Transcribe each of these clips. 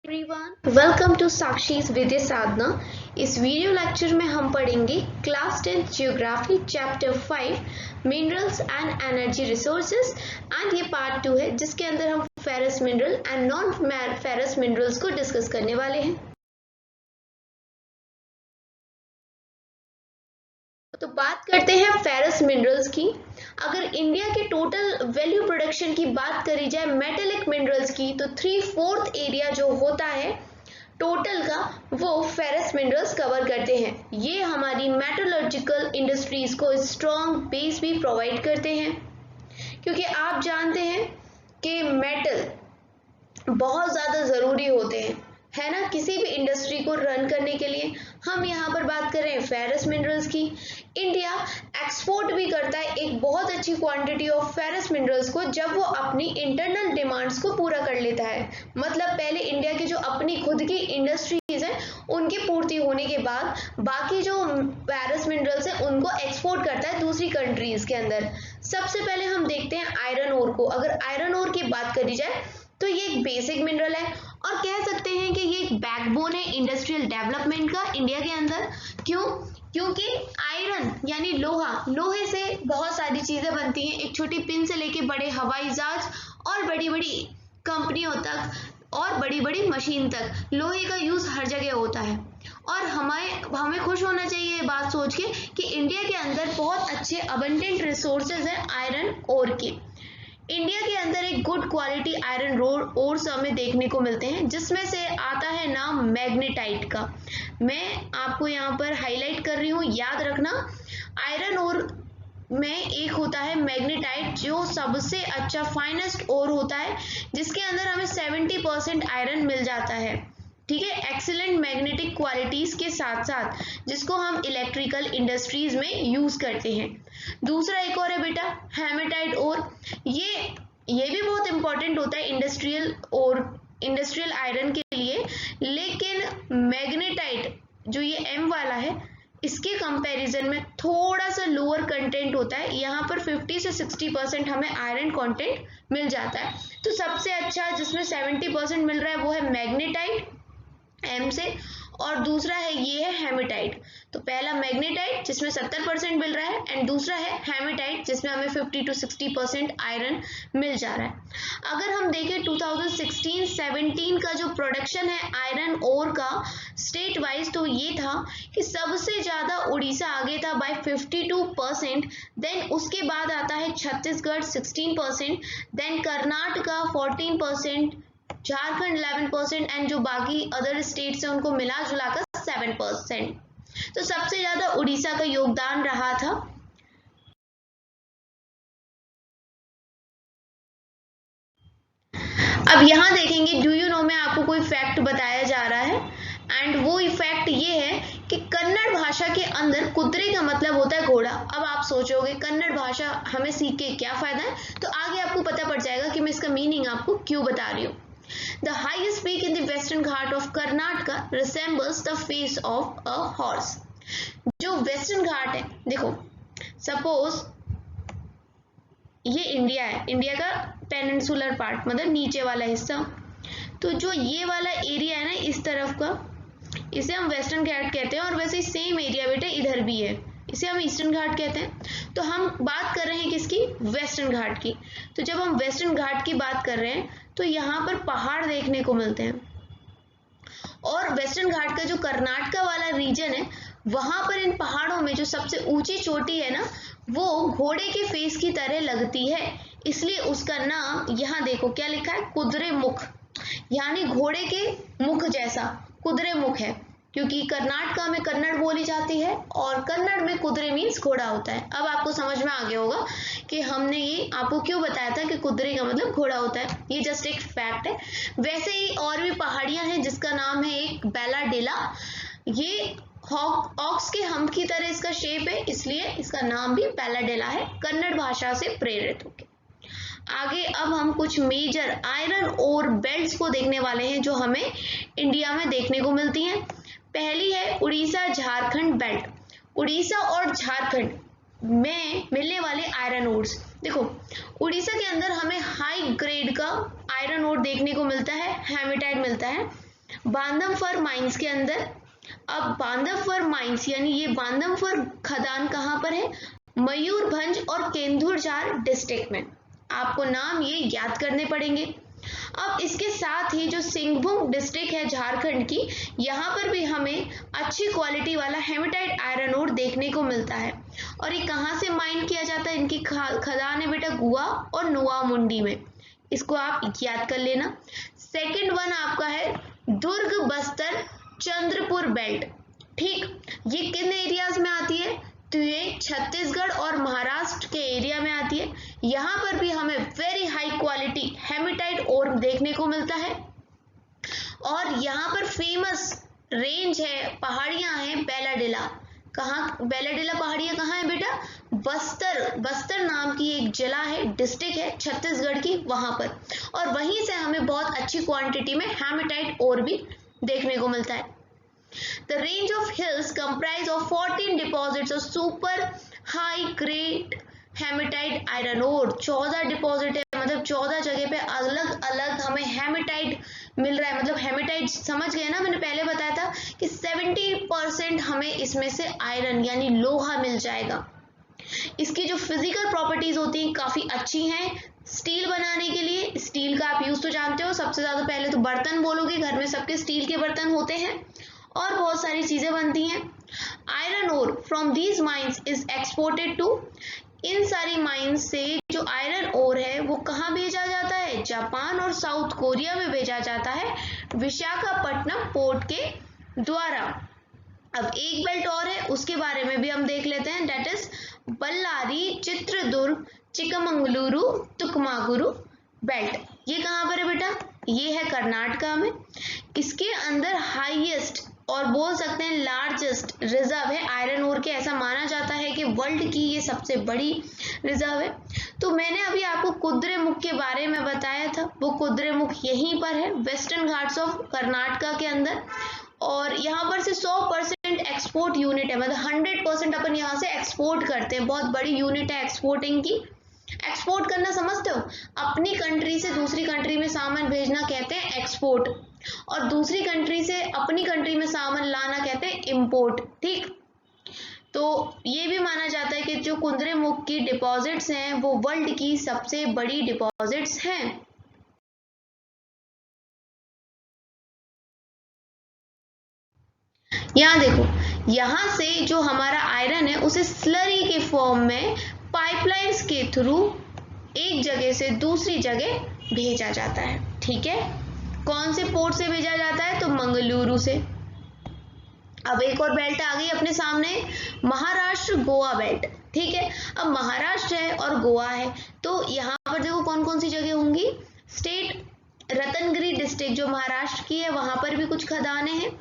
Everyone, welcome to साक्षी's विद्या साधना। इस video lecture में हम पढ़ेंगे class 10 geography chapter 5 minerals and energy resources and ये पार्ट 2 है जिसके अंदर हम ferrous mineral and non ferrous minerals को डिस्कस करने वाले हैं। तो बात करते हैं फेरस मिनरल्स की। अगर इंडिया के टोटल वैल्यू प्रोडक्शन की बात करी जाए मेटेलिक मिनरल्स की तो 3/4 एरिया जो होता है टोटल का वो फेरस मिनरल्स कवर करते हैं। ये हमारी मेटलर्जिकल इंडस्ट्रीज को स्ट्रॉन्ग बेस भी प्रोवाइड करते हैं, क्योंकि आप जानते हैं कि मेटल बहुत ज़्यादा ज़रूरी होते हैं, है ना, किसी भी इंडस्ट्री को रन करने के लिए। हम यहाँ पर बात कर रहे हैं फेरस मिनरल्स की। इंडिया एक्सपोर्ट भी करता है एक बहुत अच्छी क्वांटिटी ऑफ फेरस मिनरल्स को जब वो अपनी इंटरनल डिमांड्स को पूरा कर लेता है। मतलब पहले इंडिया की जो अपनी खुद की इंडस्ट्रीज है उनकी पूर्ति होने के बाद बाकी जो फेरस मिनरल्स है उनको एक्सपोर्ट करता है दूसरी कंट्रीज के अंदर। सबसे पहले हम देखते हैं आयरन ओर को। अगर आयरन ओर की बात करी जाए तो ये एक बेसिक मिनरल है और कह सकते हैं कि ये एक बैकबोन है इंडस्ट्रियल डेवलपमेंट का इंडिया के अंदर। क्यों? क्योंकि आयरन यानी लोहे से बहुत सारी चीजें बनती हैं, एक छोटी पिन से लेके बड़े हवाई जहाज और बड़ी बड़ी कंपनियों तक और बड़ी बड़ी मशीन तक लोहे का यूज हर जगह होता है। और हमें खुश होना चाहिए ये बात सोच के कि इंडिया के अंदर बहुत अच्छे अबंडेंट रिसोर्सेज हैं आयरन ओर के। इंडिया के अंदर एक गुड क्वालिटी आयरन ओर्स हमें देखने को मिलते हैं, जिसमें से आता है नाम मैग्नेटाइट का। मैं आपको यहाँ पर हाईलाइट कर रही हूँ, याद रखना। आयरन ओर में एक होता है मैग्नेटाइट जो सबसे अच्छा फाइनेस्ट ओर होता है, जिसके अंदर हमें 70% आयरन मिल जाता है। ठीक है, एक्सीलेंट मैग्नेटिक क्वालिटीज के साथ साथ जिसको हम इलेक्ट्रिकल इंडस्ट्रीज में यूज करते हैं। दूसरा एक और है बेटा हेमेटाइट ओर। ये भी बहुत इंपॉर्टेंट होता है इंडस्ट्रियल आयरन के लिए, लेकिन मैग्नेटाइट जो ये एम वाला है इसके कंपैरिजन में थोड़ा सा लोअर कंटेंट होता है। यहाँ पर 50 से 60% हमें आयरन कंटेंट मिल जाता है। तो सबसे अच्छा जिसमें 70% मिल रहा है वो है मैग्नेटाइट एम से, और दूसरा है ये है हेमेटाइट। तो पहला मैग्नेटाइट जिसमें 70% मिल रहा है एंड दूसरा है हेमेटाइट जिसमें हमें 50 to 60% आयरन मिल जा रहा है। अगर हम देखें 2016-17 का जो प्रोडक्शन है आयरन ओर का स्टेट वाइज, तो ये था कि सबसे ज़्यादा उड़ीसा आगे था बाय 52%, देन उसके बाद आता है छत्तीसगढ़ 16%, देन कर्नाटका 14%, झारखंड 11% एंड जो बाकी अदर स्टेट्स हैं उनको मिला जुला कर 7%। तो सबसे ज्यादा उड़ीसा का योगदान रहा था। अब यहाँ देखेंगे, डू यू नो में आपको कोई फैक्ट बताया जा रहा है एंड वो फैक्ट ये है कि कन्नड़ भाषा के अंदर कुदरे का मतलब होता है घोड़ा। अब आप सोचोगे कन्नड़ भाषा हमें सीख के क्या फायदा है, तो आगे आपको पता पड़ जाएगा कि मैं इसका मीनिंग आपको क्यों बता रही हूँ। The highest peak in the western Ghat of Karnataka resembles the face of a horse। जो वेस्टर्न घाट है, देखो सपोज ये इंडिया है, इंडिया का पेनिनसुलर पार्ट मतलब नीचे वाला हिस्सा। तो जो ये वाला एरिया है ना इस तरफ का, इसे हम वेस्टर्न घाट कहते हैं, और वैसे सेम एरिया बेटा इधर भी है, इसे हम ईस्टर्न घाट कहते हैं। तो हम बात कर रहे हैं किसकी? वेस्टर्न घाट की। तो जब हम वेस्टर्न घाट की बात कर रहे हैं तो यहाँ पर पहाड़ देखने को मिलते हैं, और वेस्टर्न घाट का जो कर्नाटका वाला रीजन है वहां पर इन पहाड़ों में जो सबसे ऊंची चोटी है ना वो घोड़े के फेस की तरह लगती है, इसलिए उसका नाम यहाँ देखो क्या लिखा है, कुदरे मुख, यानी घोड़े के मुख जैसा कुदरे मुख है, क्योंकि कर्नाटका में कन्नड़ बोली जाती है और कन्नड़ में कुदरे मीन्स घोड़ा होता है। अब आपको समझ में आ गया होगा कि हमने ये आपको क्यों बताया था कि कुदरे का मतलब घोड़ा होता है। ये जस्ट एक फैक्ट है। वैसे ही और भी पहाड़ियां हैं जिसका नाम है एक बेलाडेला। ये ऑक्स के हम्प की तरह इसका शेप है, इसलिए इसका नाम भी बेलाडेला है, कन्नड़ भाषा से प्रेरित होकर। आगे अब हम कुछ मेजर आयरन ओर बेल्ट्स को देखने वाले हैं जो हमें इंडिया में देखने को मिलती हैं। पहली है उड़ीसा झारखंड बेल्ट। उड़ीसा और झारखंड में मिलने वाले आयरन ओर्स, देखो उड़ीसा के अंदर हमें हाई ग्रेड का आयरन ओर देखने को मिलता है, हेमेटाइट मिलता है। बांधवफर माइंस के अंदर। अब बांधवफर माइंस यानी ये बांधवफर खदान कहाँ पर है? मयूरभंज और केंदुझार डिस्ट्रिक्ट में। आपको नाम ये याद करने पड़ेंगे। अब इसके साथ ही जो सिंहभूम डिस्ट्रिक्ट है झारखंड की, यहाँ पर भी हमें अच्छी क्वालिटी वाला हेमेटाइट आयरन ओर देखने को मिलता है। और ये कहाँ से माइन किया जाता है? इनकी खदान है बेटा गुआ और नोआमुंडी में। इसको आप याद कर लेना। सेकंड वन आपका है दुर्ग बस्तर चंद्रपुर बेल्ट। ठीक, ये किन एरियाज में आती है? तो ये छत्तीसगढ़ और महाराष्ट्र के एरिया में आती है। यहाँ पर भी हमें वेरी हाई क्वालिटी हेमेटाइट ओर देखने को मिलता है। और यहाँ पर फेमस रेंज है, पहाड़ियां हैं बेलाडिला। कहाँ बेलाडिला पहाड़ियां कहाँ है बेटा? बस्तर नाम की एक जिला है, डिस्ट्रिक्ट है छत्तीसगढ़ की, वहां पर। और वहीं से हमें बहुत अच्छी क्वांटिटी में हेमेटाइट ओर भी देखने को मिलता है। The range of hills comprise of 14 deposits of super high grade hematite iron ore। 14 deposit है, मतलब 14 जगह पे अलग अलग हमें हेमेटाइट मिल रहा है। मतलब हेमेटाइट समझ गए ना, मैंने पहले बताया था कि 70% हमें इसमें से आयरन यानी लोहा मिल जाएगा। इसकी जो फिजिकल प्रॉपर्टीज होती हैं काफी अच्छी हैं। स्टील बनाने के लिए, स्टील का आप यूज तो जानते हो, सबसे ज्यादा पहले तो बर्तन बोलोगे, घर में सबके स्टील के बर्तन होते हैं और बहुत सारी चीजें बनती हैं। Iron ore from these mines is exported to. इन सारी माइंस से जो आयरन ओर है वो कहाँ भेजा जाता है? जापान और साउथ कोरिया में भेजा जाता है विशाखापट्टनम पोर्ट के द्वारा। अब एक बेल्ट और है, उसके बारे में भी हम देख लेते हैं, that is Ballari Chitradurga Chikmagaluru Tumakuru belt. ये कहाँ पर है बेटा? ये है कर्नाटका में। इसके अंदर हाईएस्ट और बोल सकते हैं लार्जेस्ट रिजर्व है आयरन ओर के। ऐसा माना जाता है कि वर्ल्ड की ये सबसे बड़ी रिजर्व है। तो मैंने अभी आपको कुद्रेमुख के बारे में बताया था, वो कुद्रेमुख यहीं पर है, वेस्टर्न घाट्स ऑफ कर्नाटका के अंदर। और यहाँ पर से 100% एक्सपोर्ट यूनिट है, मतलब 100% अपन यहाँ से एक्सपोर्ट करते हैं। बहुत बड़ी यूनिट है एक्सपोर्टिंग की। एक्सपोर्ट करना समझते हो? अपनी कंट्री से दूसरी कंट्री में सामान भेजना कहते हैं एक्सपोर्ट, और दूसरी कंट्री से अपनी कंट्री में सामान लाना कहते हैं इंपोर्ट। ठीक, तो ये भी माना जाता है कि जो कुद्रेमुख की डिपॉजिट्स हैं वो वर्ल्ड की सबसे बड़ी डिपॉजिट्स हैं। यहाँ देखो, यहाँ से जो हमारा आयरन है उसे स्लरी के फॉर्म में पाइपलाइंस के थ्रू एक जगह से दूसरी जगह भेजा जाता है। ठीक है, कौन से पोर्ट से भेजा जाता है? तो मंगलुरु से। अब एक और बेल्ट आ गई अपने सामने, महाराष्ट्र गोवा बेल्ट। ठीक है, अब महाराष्ट्र है और गोवा है, तो यहाँ पर देखो कौन कौन सी जगह होंगी। स्टेट रतनगिरी डिस्ट्रिक्ट जो महाराष्ट्र की है, वहां पर भी कुछ खदानें हैं।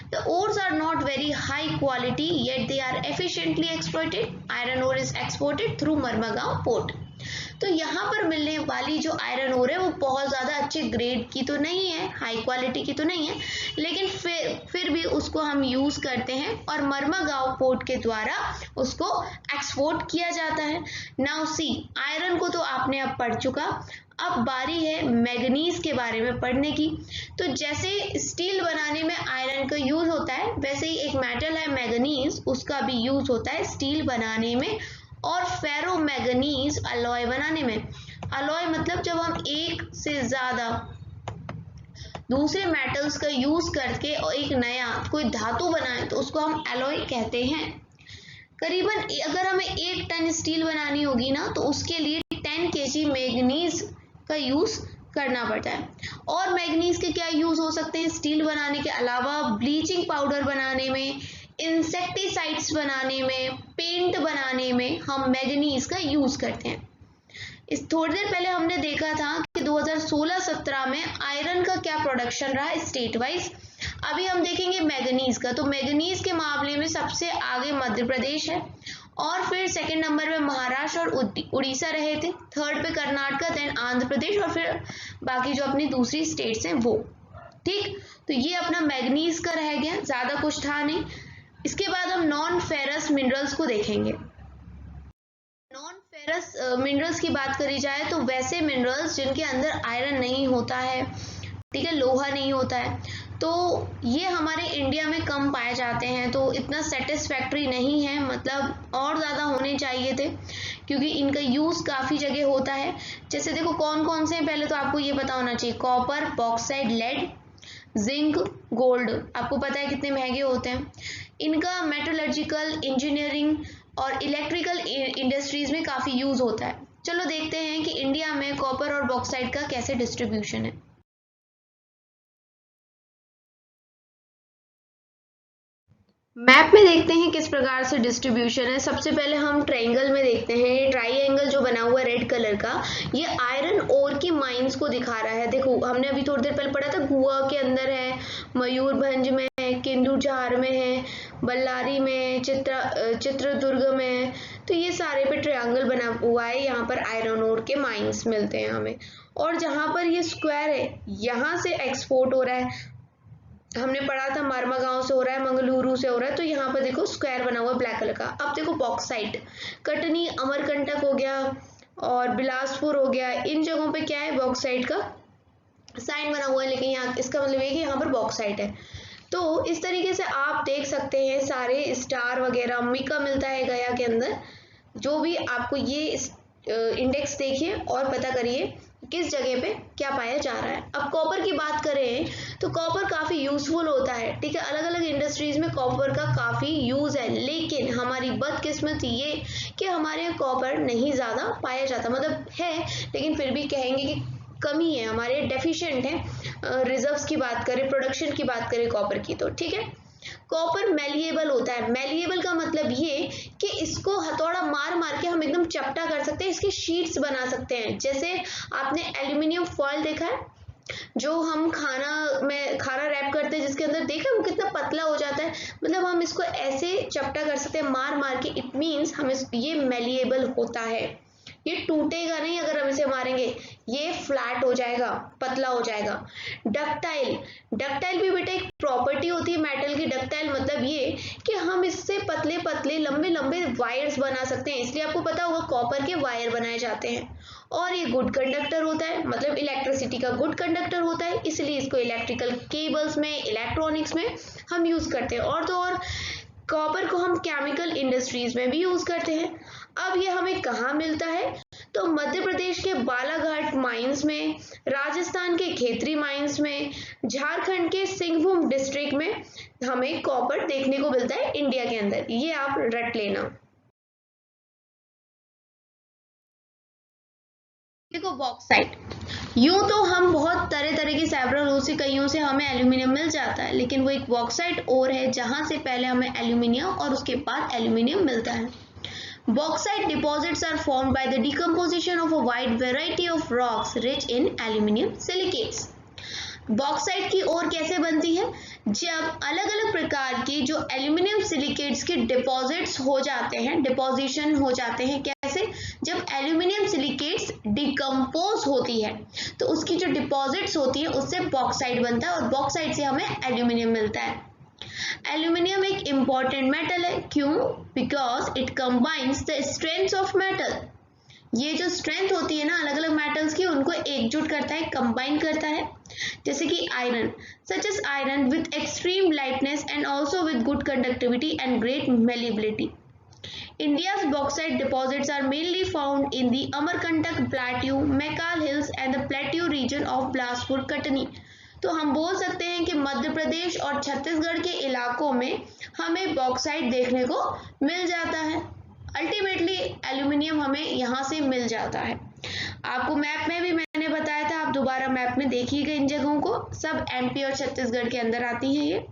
The ores are not very high quality yet they are efficiently exploited. Iron ore is exported through Marmagao port. तो यहाँ पर मिलने वाली जो आयरन ओर है वो बहुत ज़्यादा अच्छे ग्रेड की तो नहीं है, हाई क्वालिटी की तो नहीं है, लेकिन फिर भी उसको हम यूज़ करते हैं और मरमगांव पोर्ट के द्वारा उसको एक्सपोर्ट किया जाता है। नाउ सी, आयरन को तो आपने अब पढ़ चुका, अब बारी है मैग्नीज के बारे में पढ़ने की। तो जैसे स्टील बनाने में आयरन का यूज होता है, वैसे ही एक मेटल है मैग्नीज, उसका भी यूज होता है स्टील बनाने में और फेरोमैग्नीज अलॉय बनाने में। अलॉय मतलब जब हम एक से ज्यादा दूसरे मेटल्स का यूज करके और एक नया कोई धातु बनाए तो उसको हम अलॉय कहते हैं। करीबन अगर हमें 1 टन स्टील बनानी होगी ना, तो उसके लिए 10 kg मैग्नीज का यूज करना पड़ता है। और मैग्नीज के क्या यूज हो सकते हैं स्टील बनाने के अलावा? ब्लीचिंग पाउडर बनाने में, इंसेक्टिसाइड्स बनाने में, पेंट बनाने में हम मैग्नीज का यूज करते हैं। इस थोड़ी देर पहले हमने देखा था कि 2016-17 में आयरन का क्या प्रोडक्शन रहा स्टेट वाइज। अभी हम देखेंगे मैग्नीज का। तो मैग्नीज के मामले में सबसे आगे मध्य प्रदेश है, और फिर सेकंड नंबर पे महाराष्ट्र और उड़ीसा रहे थे, थर्ड पे कर्नाटक, देन आंध्र प्रदेश, और फिर बाकी जो अपनी दूसरी स्टेट्स हैं वो। ठीक, तो ये अपना मैग्नीज का रह गया, ज्यादा कुछ था नहीं। इसके बाद हम नॉन फेरस मिनरल्स को देखेंगे। नॉन फेरस मिनरल्स की बात करी जाए तो वैसे मिनरल्स जिनके अंदर आयरन नहीं होता है, ठीक है, लोहा नहीं होता है, तो ये हमारे इंडिया में कम पाए जाते हैं, तो इतना सेटिस्फैक्ट्री नहीं है, मतलब और ज़्यादा होने चाहिए थे, क्योंकि इनका यूज़ काफ़ी जगह होता है। जैसे देखो कौन कौन से हैं, पहले तो आपको ये पता होना चाहिए, copper, bauxite, lead, zinc, gold. आपको पता है कितने महंगे होते हैं। इनका मेटलर्जिकल, इंजीनियरिंग और इलेक्ट्रिकल इंडस्ट्रीज में काफ़ी यूज़ होता है। चलो देखते हैं कि इंडिया में कॉपर और बॉक्साइट का कैसे डिस्ट्रीब्यूशन है। मैप में देखते हैं किस प्रकार से डिस्ट्रीब्यूशन है। सबसे पहले हम ट्रायंगल में देखते हैं। ये ट्रायंगल जो बना हुआ है रेड कलर का, ये आयरन ओर की माइंस को दिखा रहा है। देखो हमने अभी थोड़ी देर पहले पढ़ा था, गोवा के अंदर है, मयूरभंज में है, केंदुझार में है, बल्लारी में, चित्रदुर्ग में है। तो ये सारे पे ट्रायंगल बना हुआ है, यहाँ पर आयरन ओर के माइंस मिलते हैं हमें। और जहाँ पर ये स्क्वायर है, यहाँ से एक्सपोर्ट हो रहा है। हमने पढ़ा था मारमा गांव से हो रहा है, मंगलुरु से हो रहा है। तो यहाँ पर देखो स्क्वायर बना हुआ है ब्लैक कलर का। अब देखो बॉक्साइट, कटनी, अमरकंटक हो गया और बिलासपुर हो गया, इन जगहों पे क्या है, बॉक्साइट का साइन बना हुआ है, लेकिन यहाँ इसका मतलब ये कि यहाँ पर बॉक्साइट है। तो इस तरीके से आप देख सकते हैं सारे स्टार वगैरह मिका मिलता है गया के अंदर। जो भी आपको ये इंडेक्स देखिए और पता करिए किस जगह पे क्या पाया जा रहा है। अब कॉपर की बात करें तो कॉपर काफ़ी यूज़फुल होता है, ठीक है। अलग अलग इंडस्ट्रीज़ में कॉपर का काफ़ी यूज़ है, लेकिन हमारी बदकिस्मती ये कि हमारे यहाँ कॉपर नहीं ज़्यादा पाया जाता, मतलब है लेकिन फिर भी कहेंगे कि कमी है, हमारे डेफिशिएंट है। रिजर्व्स की बात करें, प्रोडक्शन की बात करें कॉपर की, तो ठीक है। कॉपर मेलिएबल होता है। मेलिएबल का मतलब ये कि इसको हथौड़ा मार मार के हम एकदम चपटा कर सकते हैं, इसके शीट्स बना सकते हैं। जैसे आपने एल्यूमिनियम फॉयल देखा है, जो हम खाना रैप करते हैं, जिसके अंदर देखा है वो कितना पतला हो जाता है, मतलब हम इसको ऐसे चपटा कर सकते हैं मार मार के। इट मीन्स हम ये मेलिएबल होता है, ये टूटेगा नहीं अगर हम इसे मारेंगे, ये फ्लैट हो जाएगा, पतला हो जाएगा। डक्टाइल, डक्टाइल भी बेटा एक प्रॉपर्टी होती है मेटल की। डक्टाइल मतलब ये कि हम इससे पतले पतले लंबे लंबे वायर्स बना सकते हैं, इसलिए आपको पता होगा कॉपर के वायर बनाए जाते हैं। और ये गुड कंडक्टर होता है, मतलब इलेक्ट्रिसिटी का गुड कंडक्टर होता है, इसलिए इसको इलेक्ट्रिकल केबल्स में, इलेक्ट्रॉनिक्स में हम यूज करते हैं। और तो और कॉपर को हम केमिकल इंडस्ट्रीज में भी यूज करते हैं। अब ये हमें कहाँ मिलता है, तो मध्य प्रदेश के बालाघाट माइंस में, राजस्थान के खेतरी माइंस में, झारखंड के सिंहभूम डिस्ट्रिक्ट में हमें कॉपर देखने को मिलता है इंडिया के अंदर। ये आप रट लेना। देखो बॉक्साइट, यूं तो हम बहुत तरह तरह के सेवरल से कईयों से हमें एल्यूमिनियम मिल जाता है, लेकिन वो एक बॉक्साइट और है जहां से पहले हमें एल्यूमिनियम और उसके बाद एल्यूमिनियम मिलता है। Bauxite deposits are formed by the decomposition of a wide variety of rocks rich in aluminum silicates. Bauxite की ओर कैसे बनती है, जब अलग अलग प्रकार के जो एल्यूमिनियम सिलिकेट्स के डिपॉजिट्स हो जाते हैं, डिपोजिशन हो जाते हैं। कैसे, जब एल्यूमिनियम सिलिकेट्स डिकम्पोज होती है तो उसकी जो डिपॉजिट्स होती है उससे बॉक्साइट बनता है, और बॉक्साइट से हमें एल्यूमिनियम मिलता है। एल्यूमिनियम एक इम्पॉर्टेंट मेटल है, क्यों, because it combines the strength of metal. ये जो स्ट्रेंथ होती है ना अलग अलग मेटल्स की, उनको एकजुट करता है, कंबाइन करता है। जैसे कि iron, such as iron with extreme lightness and also with good conductivity and great malleability. India's bauxite deposits are mainly found in the Amarkantak Plateau, Maikal Hills and the Plateau region of Bilaspur, Katni। तो हम बोल सकते हैं कि मध्य प्रदेश और छत्तीसगढ़ के इलाकों में हमें बॉक्साइट देखने को मिल जाता है। अल्टीमेटली एल्यूमिनियम हमें यहाँ से मिल जाता है। आपको मैप में भी मैंने बताया था, आप दोबारा मैप में देखिएगा इन जगहों को, सब एमपी और छत्तीसगढ़ के अंदर आती हैं ये।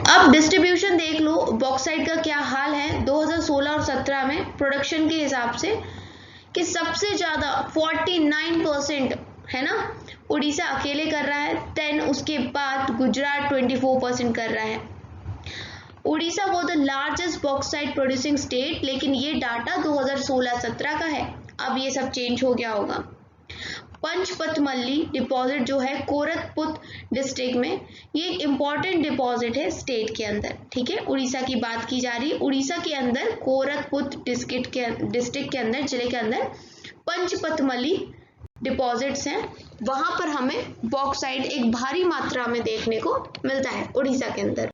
अब डिस्ट्रीब्यूशन देख लो बॉक्साइट का क्या हाल है 2016 और 17 में प्रोडक्शन के हिसाब से, कि सबसे ज़्यादा 49% है ना, उड़ीसा अकेले कर रहा है, 10 उसके बाद गुजरात 24% कर रहा है। उड़ीसा वो the largest bauxite producing state, लेकिन ये डाटा 2016-17 का है, अब ये सब चेंज हो गया होगा। पंचपतमल्ली डिपॉजिट जो है कोरतपुत डिस्ट्रिक्ट में, ये एक इम्पॉर्टेंट डिपॉजिट है स्टेट के अंदर, ठीक है। उड़ीसा की बात की जा रही है, उड़ीसा के अंदर कोरतपुत डिस्ट्रिक्ट के अंदर, जिले के अंदर पंचपतमल्ली डिपॉजिट्स हैं, वहां पर हमें बॉक्साइट एक भारी मात्रा में देखने को मिलता है उड़ीसा के अंदर।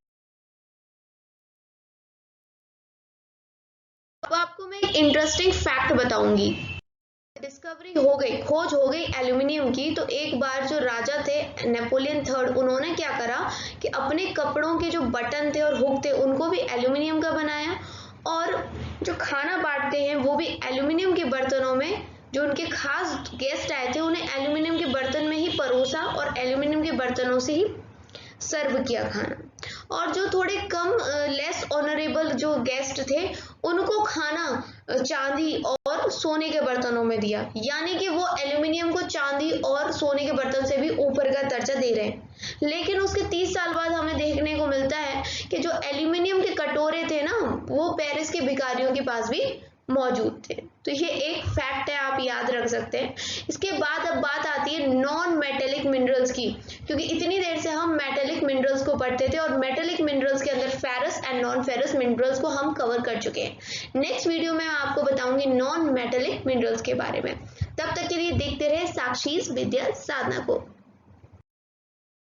अब आपको मैं एक इंटरेस्टिंग फैक्ट बताऊंगी। डिस्कवरी हो गई, खोज हो गई एल्यूमिनियम की, तो एक बार जो राजा थे नेपोलियन थर्ड, उन्होंने क्या करा कि अपने कपड़ों के जो बटन थे और हुक थे उनको भी एल्यूमिनियम का बनाया, और जो खाना बांटते हैं वो भी एल्यूमिनियम के बर्तनों में, जो उनके खास गेस्ट आए थे उन्हें एल्यूमिनियम के बर्तन में ही परोसा और एल्यूमिनियम के बर्तनों से ही सर्व किया खाना। और जो थोड़े कम लेस ऑनरेबल जो गेस्ट थे उनको खाना चांदी और सोने के बर्तनों में दिया, यानी कि वो एल्यूमिनियम को चांदी और सोने के बर्तन से भी ऊपर का दर्जा दे रहे हैं। लेकिन उसके 30 साल बाद हमें देखने को मिलता है कि जो एल्यूमिनियम के कटोरे थे ना, वो पेरिस के भिखारियों के पास भी मौजूद थे। तो ये एक फैक्ट है, आप याद रख सकते हैं। इसके बाद अब बात आती है नॉन मेटेलिक मिनरल्स की, क्योंकि इतनी देर से हम मेटेलिक मिनरल्स को पढ़ते थे और मेटेलिक मिनरल्स के अंदर ferrous and non ferrous minerals को हम कवर कर चुके हैं। नेक्स्ट वीडियो में मैं आपको बताऊंगी नॉन मेटेलिक मिनरल्स के बारे में। तब तक के लिए देखते रहे साक्षीज विद्या साधना को।